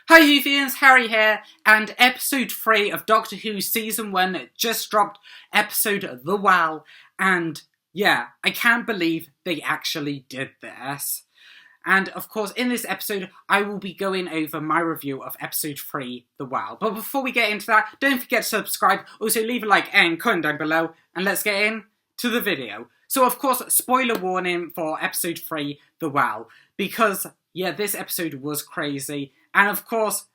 Hi Whovians, Harry here, and episode 3 of Doctor Who Season 1 just dropped, episode The Well, and yeah, I can't believe they actually did this. And of course, in this episode, I will be going over my review of episode 3, The Well. But before we get into that, don't forget to subscribe, also leave a like and comment down below, and let's get into the video. So of course, spoiler warning for episode 3, The Well, because yeah, this episode was crazy. And of course,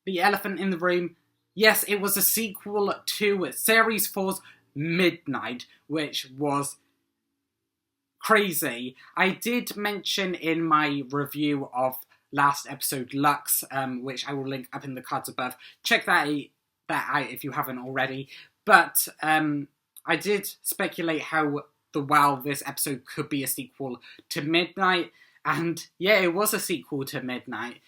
the elephant in the room, yes, it was a sequel to Series 4's Midnight, which was crazy. I did mention in my review of last episode, Lux, which I will link up in the cards above. Check that out if you haven't already. But I did speculate how this episode could be a sequel to Midnight. And yeah, it was a sequel to Midnight.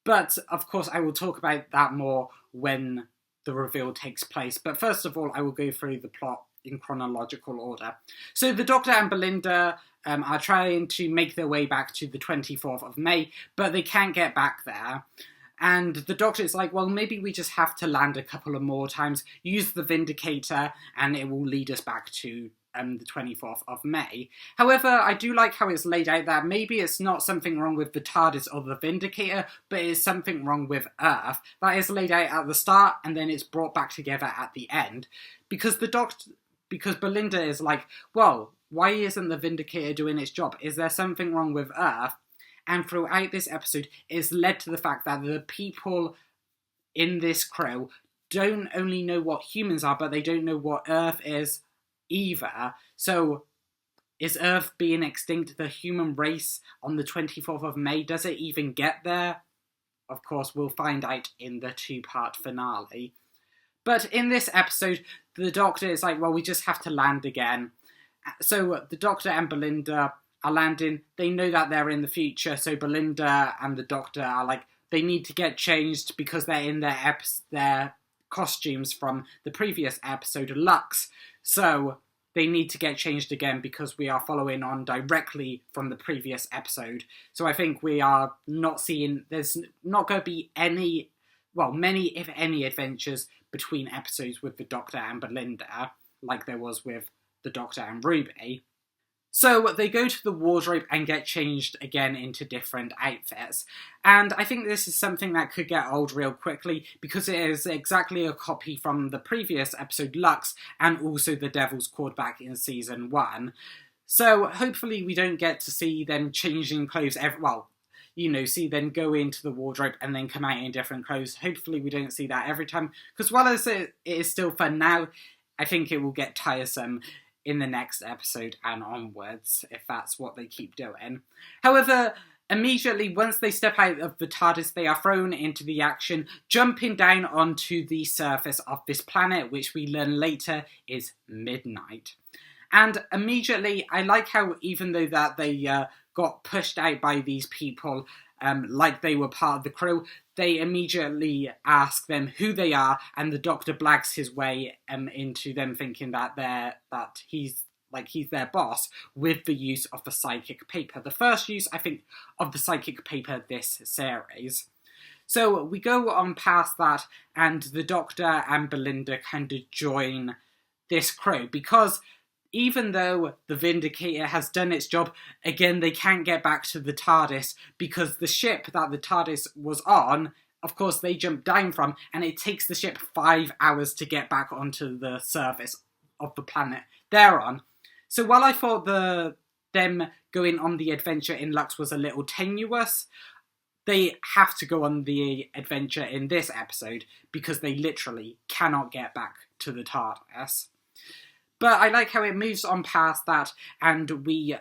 But, of course, I will talk about that more when the reveal takes place. But first of all, I will go through the plot in chronological order. So the Doctor and Belinda are trying to make their way back to the 24th of May, but they can't get back there. And the Doctor is like, well, maybe we just have to land a couple of more times, use the Vindicator, and it will lead us back to the 24th of May. However, I do like how it's laid out that maybe it's not something wrong with the TARDIS or the Vindicator, but it's something wrong with Earth. That is laid out at the start, and then it's brought back together at the end. Because Belinda is like, well, why isn't the Vindicator doing its job? Is there something wrong with Earth? And throughout this episode, it's led to the fact that the people in this crew don't only know what humans are, but they don't know what Earth is either. So, is Earth being extinct, the human race, on the 24th of May? Does it even get there? Of course, we'll find out in the 2-part finale. But in this episode, the Doctor is like, well, we just have to land again. So, the Doctor and Belinda are landing. They know that they're in the future, so Belinda and the Doctor are like, they need to get changed because they're in their costumes from the previous episode, Lux. So they need to get changed again because we are following on directly from the previous episode. So I think we are not seeing, there's not going to be many, if any, adventures between episodes with the Doctor and Belinda, like there was with the Doctor and Ruby. So they go to the wardrobe and get changed again into different outfits. And I think this is something that could get old real quickly because it is exactly a copy from the previous episode Lux and also the Devil's Quarterback in Season 1. So hopefully we don't get to see them changing clothes see them go into the wardrobe and then come out in different clothes. Hopefully we don't see that every time because while it is still fun now, I think it will get tiresome in the next episode and onwards, if that's what they keep doing. However, immediately once they step out of the TARDIS, they are thrown into the action, jumping down onto the surface of this planet, which we learn later is Midnight. And immediately, I like how even though that they got pushed out by these people, like they were part of the crew, they immediately ask them who they are, and the Doctor blags his way into them thinking that he's their boss with the use of the psychic paper. The first use, I think, of the psychic paper this series. So we go on past that, and the Doctor and Belinda kind of join this crew because even though the Vindicator has done its job, again, they can't get back to the TARDIS because the ship that the TARDIS was on, of course, they jumped down from, and it takes the ship 5 hours to get back onto the surface of the planet they're on. So while I thought them going on the adventure in Lux was a little tenuous, they have to go on the adventure in this episode because they literally cannot get back to the TARDIS. But I like how it moves on past that and we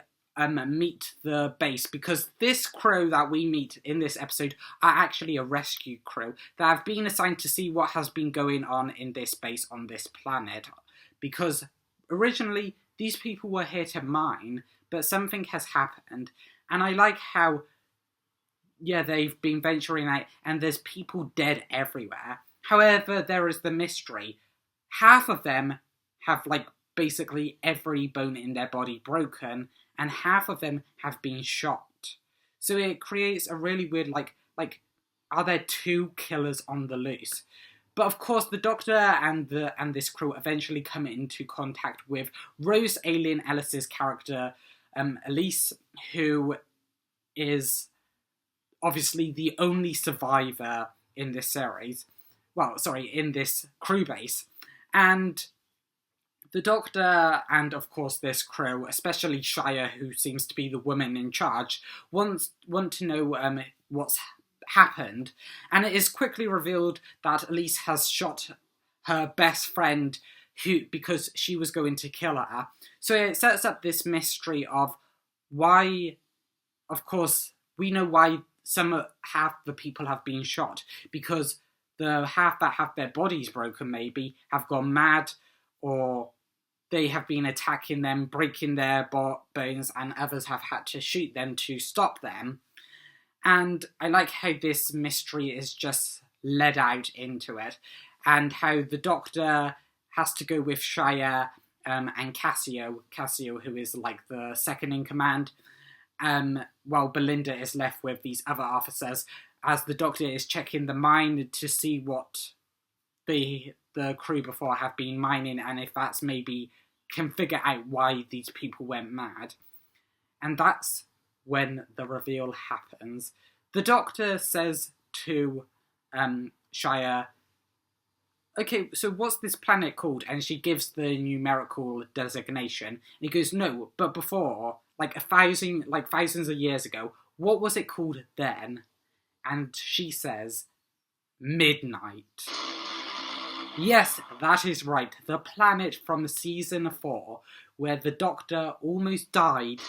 meet the base because this crew that we meet in this episode are actually a rescue crew that have been assigned to see what has been going on in this base on this planet. Because originally these people were here to mine, but something has happened. And I like how, they've been venturing out and there's people dead everywhere. However, there is the mystery. Half of them have basically every bone in their body broken, and half of them have been shot. So it creates a really weird, are there two killers on the loose? But of course, the Doctor and this crew eventually come into contact with Rose Alien Ellis's character, Elise, who is obviously the only survivor in this series. Well, sorry, in this crew base. And the Doctor and, of course, this crew, especially Shia, who seems to be the woman in charge, want to know what's happened. And it is quickly revealed that Elise has shot her best friend because she was going to kill her. So it sets up this mystery of why, of course, we know why half the people have been shot, because the half that have their bodies broken maybe have gone mad, or they have been attacking them, breaking their bones, and others have had to shoot them to stop them. And I like how this mystery is just led out into it, and how the Doctor has to go with Shia and Cassio, who is like the second in command, while Belinda is left with these other officers, as the Doctor is checking the mine to see what the crew before have been mining, and if that's maybe can figure out why these people went mad. And that's when the reveal happens. The Doctor says to Shia, okay, so what's this planet called? And she gives the numerical designation. And he goes, no, but before, thousands of years ago, what was it called then? And she says, Midnight. Yes, that is right. The planet from season 4, where the Doctor almost died,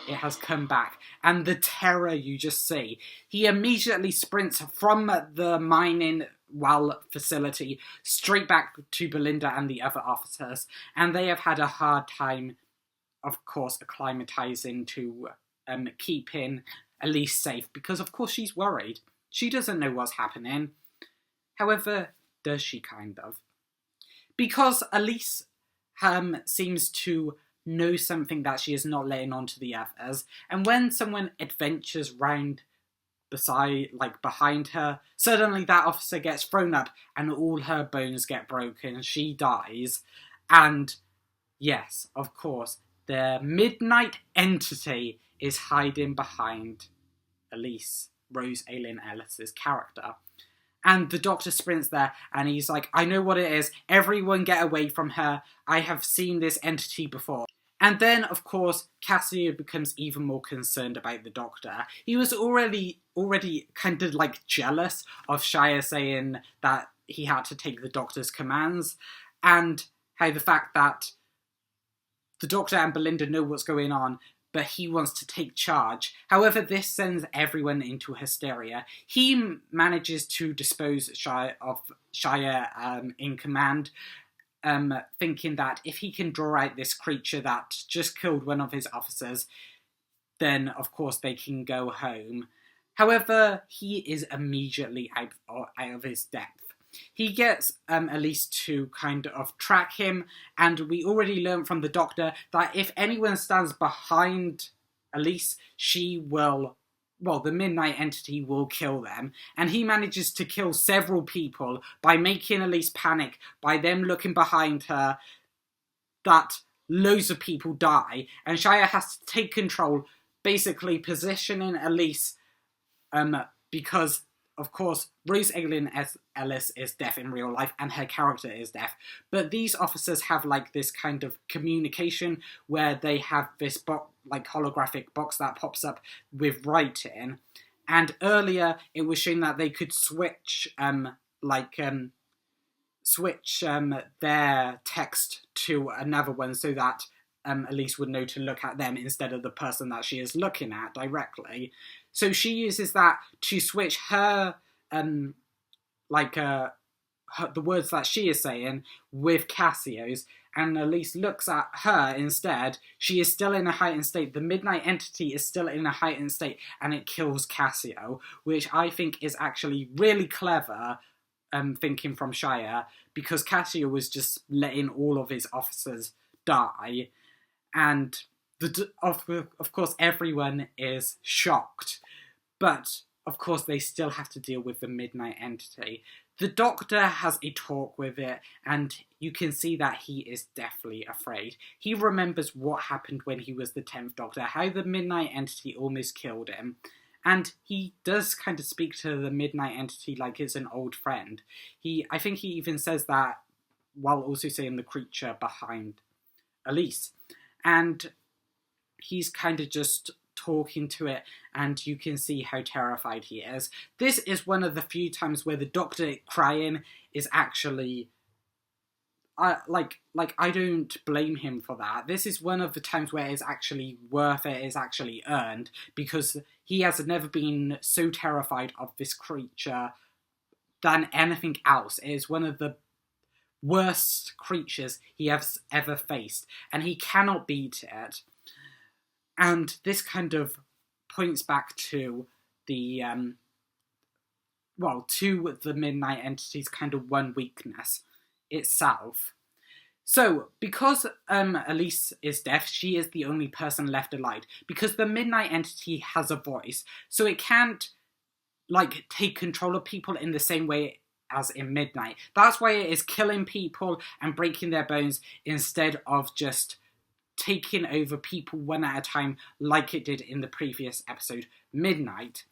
it has come back. And the terror you just see. He immediately sprints from the mining facility straight back to Belinda and the other officers. And they have had a hard time, of course, acclimatizing to keeping Elise safe. Because, of course, she's worried. She doesn't know what's happening. However, does she kind of? Because Elise seems to know something that she is not letting on to the others, and when someone adventures round behind her, suddenly that officer gets thrown up and all her bones get broken, she dies, and yes, of course, the Midnight entity is hiding behind Elise, Rose Alien Ellis's character. And the Doctor sprints there, and he's like, I know what it is. Everyone get away from her. I have seen this entity before. And then, of course, Cassio becomes even more concerned about the Doctor. He was already kind of jealous of Shia saying that he had to take the Doctor's commands, and how the fact that the Doctor and Belinda know what's going on, but he wants to take charge. However, this sends everyone into hysteria. He manages to dispose of Shia in command, thinking that if he can draw out this creature that just killed one of his officers, then of course they can go home. However, he is immediately out of his depth. He gets Elise to kind of track him, and we already learned from the Doctor that if anyone stands behind Elise, the Midnight entity will kill them. And he manages to kill several people by making Elise panic, by them looking behind her, that loads of people die, and Shia has to take control, basically positioning Elise, because of course, Rose Alien Ellis is deaf in real life, and her character is deaf. But these officers have this kind of communication where they have this holographic box that pops up with writing. And earlier, it was shown that they could switch their text to another one, so that Elise would know to look at them instead of the person that she is looking at directly. So she uses that to switch her, the words that she is saying with Cassio's, and Elise looks at her instead. She is still in a heightened state. The Midnight entity is still in a heightened state, and it kills Cassio, which I think is actually really clever, thinking from Shia, because Cassio was just letting all of his officers die, and of course everyone is shocked. But of course, they still have to deal with the Midnight Entity. The Doctor has a talk with it, and you can see that he is deathly afraid. He remembers what happened when he was the 10th Doctor, how the Midnight Entity almost killed him. And he does kind of speak to the Midnight Entity like it's an old friend. I think he even says that while also saying the creature behind Elise. And he's kind of just talking to it, and you can see how terrified he is. This is one of the few times where the Doctor crying is actually I don't blame him for that. This is one of the times where it's actually worth it, it's actually earned, because he has never been so terrified of this creature than anything else. It is one of the worst creatures he has ever faced, and he cannot beat it. And this kind of points back to the to the Midnight Entity's kind of one weakness itself. So, because Elise is deaf, she is the only person left alive. Because the Midnight Entity has a voice, so it can't, take control of people in the same way as in Midnight. That's why it is killing people and breaking their bones instead of just taking over people one at a time like it did in the previous episode, Midnight.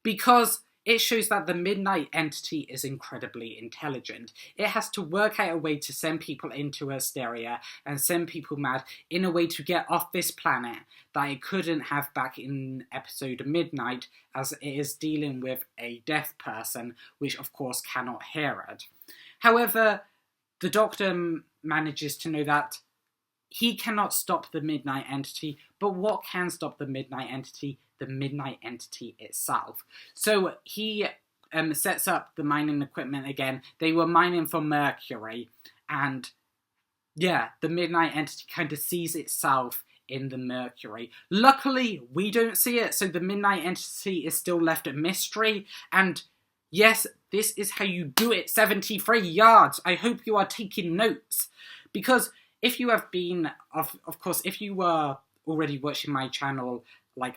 Because it shows that the Midnight Entity is incredibly intelligent. It has to work out a way to send people into hysteria and send people mad in a way to get off this planet that it couldn't have back in episode Midnight, as it is dealing with a deaf person, which of course cannot hear it. However, the Doctor manages to know that he cannot stop the Midnight Entity, but what can stop the Midnight Entity? The Midnight Entity itself. So he sets up the mining equipment again. They were mining for mercury, and the Midnight Entity kind of sees itself in the mercury. Luckily, we don't see it, so the Midnight Entity is still left a mystery, and yes, this is how you do it, 73 yards. I hope you are taking notes, because if you have been, of course, if you were already watching my channel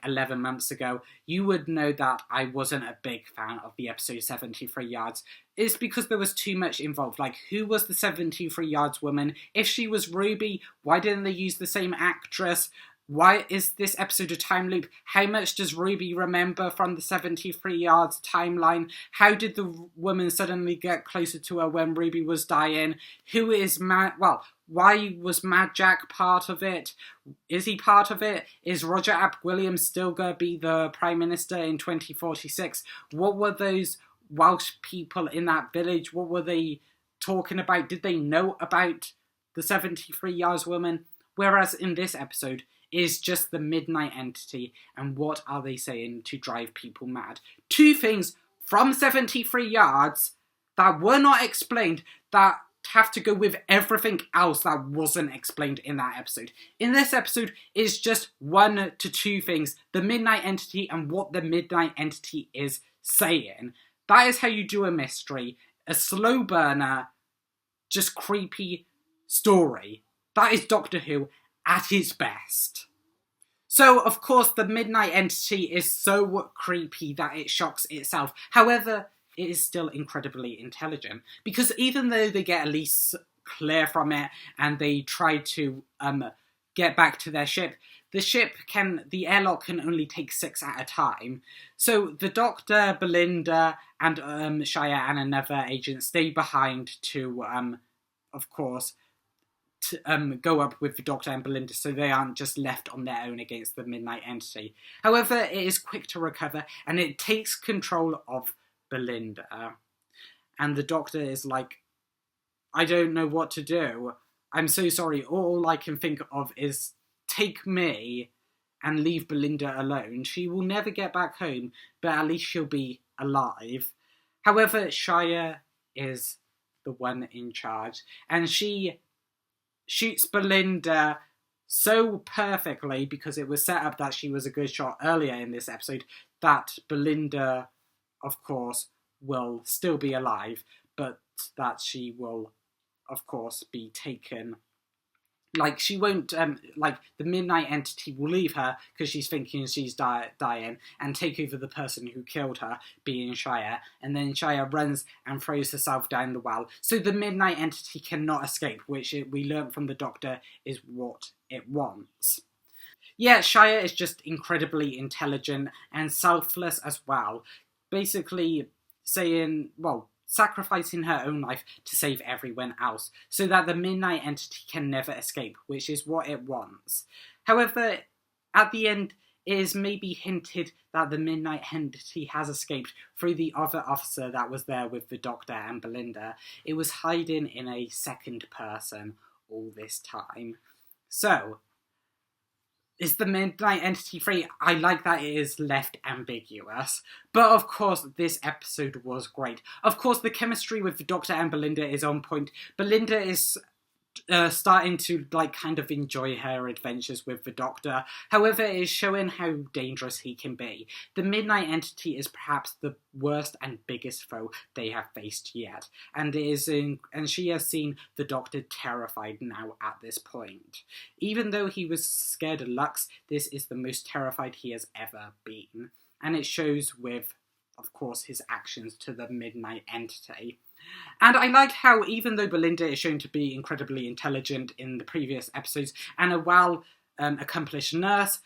11 months ago, you would know that I wasn't a big fan of the episode 73 Yards. It's because there was too much involved. Who was the 73 Yards woman? If she was Ruby, why didn't they use the same actress? Why is this episode a time loop? How much does Ruby remember from the 73 Yards timeline? How did the woman suddenly get closer to her when Ruby was dying? Who is why was Mad Jack part of it? Is he part of it? Is Roger Ap Williams still going to be the Prime Minister in 2046? What were those Welsh people in that village? What were they talking about? Did they know about the 73 Yards woman? Whereas in this episode, is just the Midnight Entity, and what are they saying to drive people mad? Two things from 73 Yards that were not explained that have to go with everything else that wasn't explained in that episode. In this episode is just 1 to 2 things, the Midnight Entity and what the Midnight Entity is saying. That is how you do a mystery, a slow burner, just creepy story. That is Doctor Who at its best. So, of course, the Midnight Entity is so creepy that it shocks itself. However, it is still incredibly intelligent, because even though they get Elise clear from it and they try to get back to their ship, the airlock can only take 6 at a time. So the Doctor, Belinda, and Shia and another agent stay behind to, of course, go up with the Doctor and Belinda, so they aren't just left on their own against the Midnight Entity. However, it is quick to recover, and it takes control of Belinda. And the Doctor is like, I don't know what to do. I'm so sorry. All I can think of is take me and leave Belinda alone. She will never get back home, but at least she'll be alive. However, Shia is the one in charge, and she shoots Belinda so perfectly, because it was set up that she was a good shot earlier in this episode, that Belinda, of course, will still be alive, but that she will, of course, be taken like, she won't, like, the Midnight Entity will leave her because she's thinking she's dying and take over the person who killed her, being Shia, and then Shia runs and throws herself down the well. So the Midnight Entity cannot escape, which we learnt from the Doctor is what it wants. Yeah, Shia is just incredibly intelligent and selfless as well, basically saying, well, sacrificing her own life to save everyone else, so that the Midnight Entity can never escape, which is what it wants. However, at the end, it is maybe hinted that the Midnight Entity has escaped through the other officer that was there with the Doctor and Belinda. It was hiding in a second person all this time. So, is the Midnight Entity free? I like that it is left ambiguous. But of course, this episode was great. Of course, the chemistry with the Doctor and Belinda is on point. Belinda is starting to, like, kind of enjoy her adventures with the Doctor. However, it is showing how dangerous he can be. The Midnight Entity is perhaps the worst and biggest foe they have faced yet, and she has seen the Doctor terrified now at this point. Even though he was scared of Lux, this is the most terrified he has ever been, and it shows with, of course, his actions to the Midnight Entity. And I like how, even though Belinda is shown to be incredibly intelligent in the previous episodes and a well-accomplished nurse,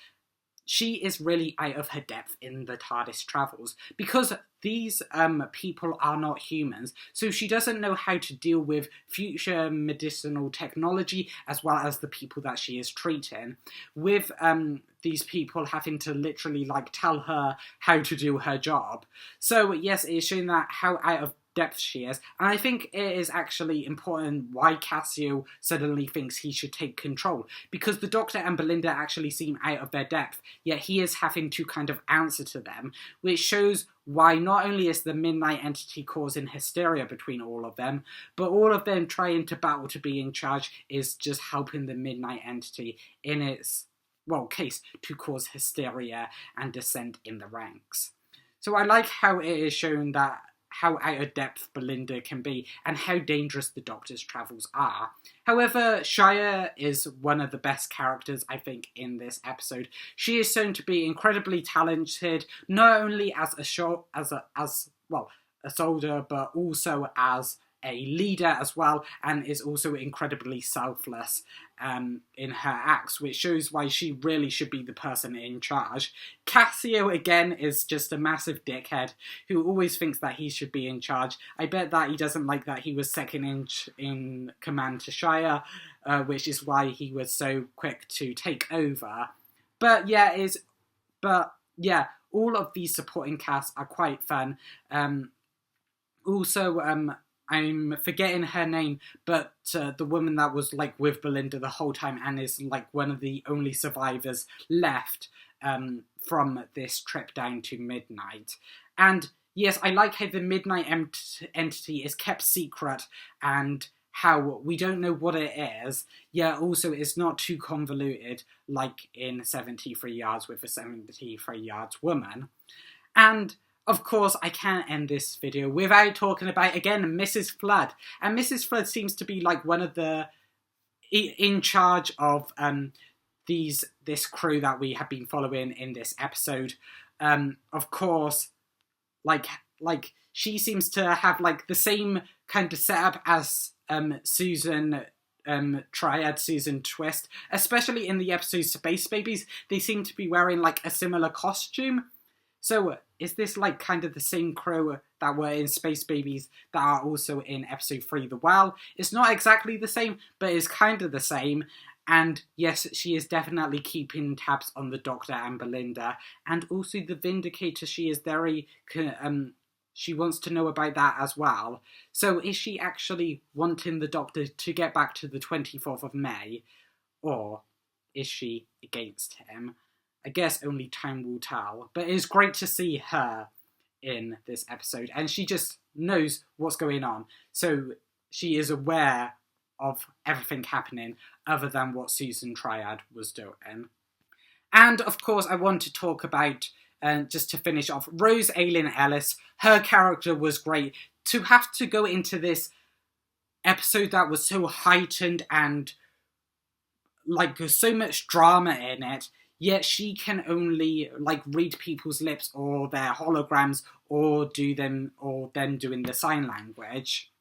she is really out of her depth in the TARDIS travels, because these people are not humans, so she doesn't know how to deal with future medicinal technology as well as the people that she is treating, with these people having to literally, like, tell her how to do her job. So yes, it is showing that how out of depth she is, and I think it is actually important why Cassio suddenly thinks he should take control, because the Doctor and Belinda actually seem out of their depth, yet he is having to kind of answer to them, which shows why not only is the Midnight Entity causing hysteria between all of them, but all of them trying to battle to be in charge is just helping the Midnight Entity in its, well, case to cause hysteria and dissent in the ranks. So I like how it is shown that how out of depth Belinda can be and how dangerous the Doctor's travels are. However, Shia is one of the best characters, I think, in this episode. She is shown to be incredibly talented, not only as a soldier, but also as a leader as well, and is also incredibly selfless in her acts, which shows why she really should be the person in charge. Cassio, again, is just a massive dickhead who always thinks that he should be in charge. I bet that he doesn't like that he was second in command to Shia, which is why he was so quick to take over. But yeah, all of these supporting casts are quite fun. I'm forgetting her name, but the woman that was, like, with Belinda the whole time and is, like, one of the only survivors left from this trip down to Midnight. And yes, I like how the Midnight Entity is kept secret and how we don't know what it is. Yeah, also it's not too convoluted like in 73 Yards with a 73 Yards woman. And of course, I can't end this video without talking about, again, Mrs. Flood. And Mrs. Flood seems to be, like, one of the in charge of this crew that we have been following in this episode. Of course, like she seems to have, like, the same kind of setup as Susan Triad, Susan Twist, especially in the episode Space Babies. They seem to be wearing, like, a similar costume. So, is this, like, kind of the same crew that were in Space Babies that are also in episode 3, The Well? It's not exactly the same, but it's kind of the same. And yes, she is definitely keeping tabs on the Doctor and Belinda. And also the Vindicator, she is very, she wants to know about that as well. So is she actually wanting the Doctor to get back to the 24th of May? Or is she against him? I guess only time will tell, but it's great to see her in this episode, and she just knows what's going on, so she is aware of everything happening other than what Susan Triad was doing. And of course, I want to talk about, just to finish off, Rose Aylin Ellis. Her character was great. To have to go into this episode that was so heightened and like so much drama in it, yet she can only like read people's lips or their holograms or do them or them doing the sign language.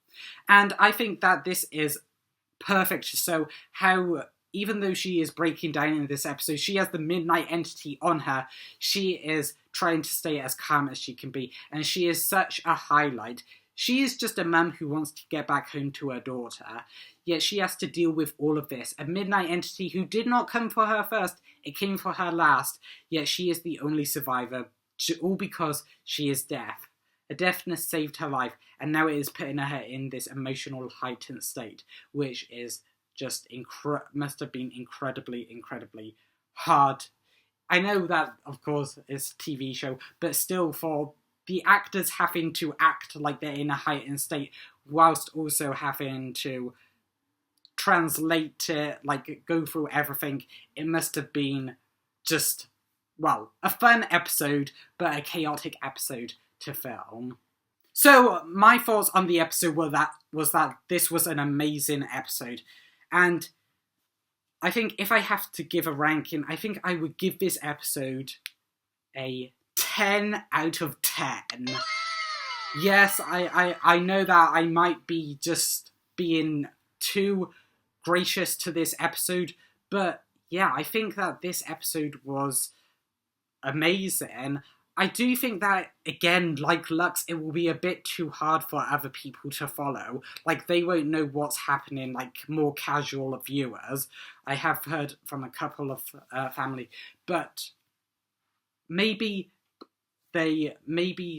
And I think that this is perfect to show how, even though she is breaking down in this episode, she has the midnight entity on her. She is trying to stay as calm as she can be, and she is such a highlight. She is just a mum who wants to get back home to her daughter, yet she has to deal with all of this. A midnight entity who did not come for her first, it came for her last, yet she is the only survivor, all because she is deaf. A deafness saved her life, and now it is putting her in this emotional heightened state, which is just must have been incredibly hard. I know that, of course, it's a TV show, but still, for the actors having to act like they're in a heightened state, whilst also having to translate it, like go through everything, it must have been just, well, a fun episode, but a chaotic episode to film. So my thoughts on the episode was that this was an amazing episode, and I think if I have to give a ranking, I think I would give this episode a 10 out of 10. Yes, I know that I might be just being too gracious to this episode, but yeah, I think that this episode was amazing. I do think that, again, like Lux, it will be a bit too hard for other people to follow. Like, they won't know what's happening, like, more casual viewers. I have heard from a couple of family, but maybe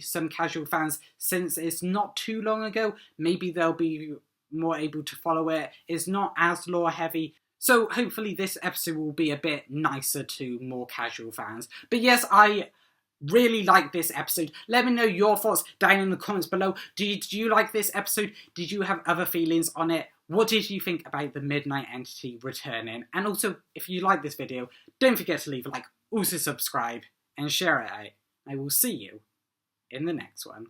some casual fans, since it's not too long ago, maybe they'll be more able to follow it. It's not as lore heavy. So hopefully this episode will be a bit nicer to more casual fans. But yes, I really like this episode. Let me know your thoughts down in the comments below. Did you like this episode? Did you have other feelings on it? What did you think about the Midnight Entity returning? And also, if you like this video, don't forget to leave a like, also subscribe, and share it out. I will see you in the next one.